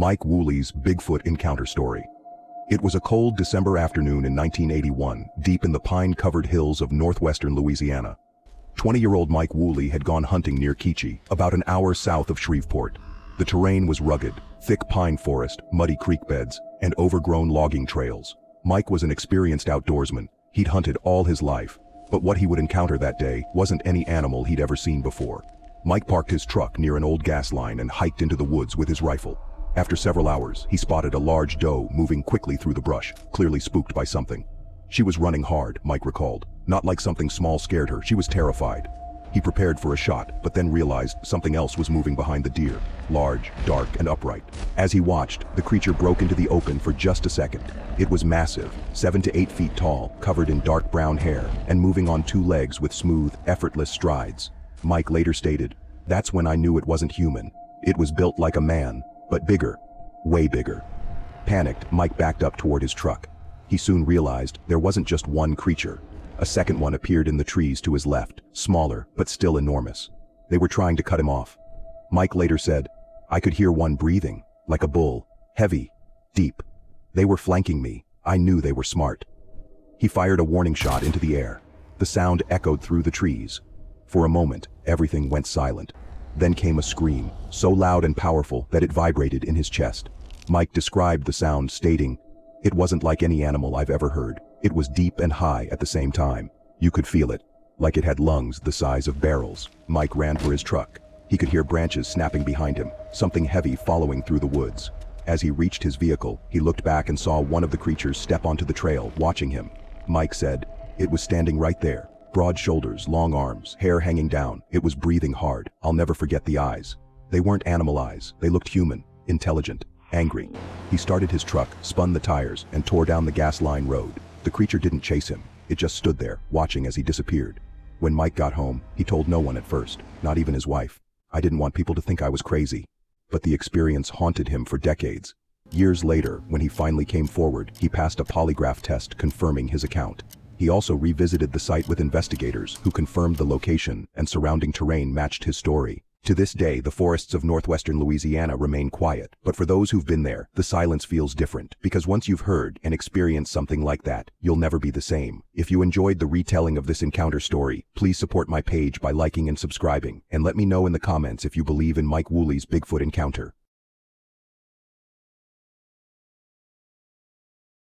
Mike Wooley's Bigfoot encounter story. It was a cold December afternoon in 1981, deep in the pine-covered hills of northwestern Louisiana. 20-year-old Mike Wooley had gone hunting near Keechee, about an hour south of Shreveport. The terrain was rugged, thick pine forest, muddy creek beds, and overgrown logging trails. Mike was an experienced outdoorsman. He'd hunted all his life, but what he would encounter that day wasn't any animal he'd ever seen before. Mike parked his truck near an old gas line and hiked into the woods with his rifle. After several hours, he spotted a large doe moving quickly through the brush, clearly spooked by something. She was running hard, Mike recalled. Not like something small scared her, she was terrified. He prepared for a shot, but then realized something else was moving behind the deer, large, dark, and upright. As he watched, the creature broke into the open for just a second. It was massive, 7 to 8 feet tall, covered in dark brown hair, and moving on 2 legs with smooth, effortless strides. Mike later stated, "That's when I knew it wasn't human. It was built like a man, but bigger, way bigger." Panicked, Mike backed up toward his truck. He soon realized there wasn't just one creature. A second one appeared in the trees to his left, smaller, but still enormous. They were trying to cut him off. Mike later said, "I could hear one breathing, like a bull, heavy, deep. They were flanking me. I knew they were smart." He fired a warning shot into the air. The sound echoed through the trees. For a moment, everything went silent. Then came a scream, so loud and powerful that it vibrated in his chest. Mike described the sound, stating, "It wasn't like any animal I've ever heard. It was deep and high at the same time. You could feel it, like it had lungs the size of barrels." Mike ran for his truck. He could hear branches snapping behind him, something heavy following through the woods. As he reached his vehicle, he looked back and saw one of the creatures step onto the trail, watching him. Mike said, "It was standing right there. Broad shoulders, long arms, hair hanging down. It was breathing hard. I'll never forget the eyes. They weren't animal eyes. They looked human, intelligent, angry." He started his truck, spun the tires, and tore down the gas line road. The creature didn't chase him. It just stood there, watching as he disappeared. When Mike got home, he told no one at first, not even his wife. "I didn't want people to think I was crazy." But the experience haunted him for decades. Years later, when he finally came forward, he passed a polygraph test confirming his account. He also revisited the site with investigators who confirmed the location and surrounding terrain matched his story. To this day, the forests of northwestern Louisiana remain quiet, but for those who've been there, the silence feels different, because once you've heard and experienced something like that, you'll never be the same. If you enjoyed the retelling of this encounter story, please support my page by liking and subscribing, and let me know in the comments if you believe in Mike Wooley's Bigfoot encounter.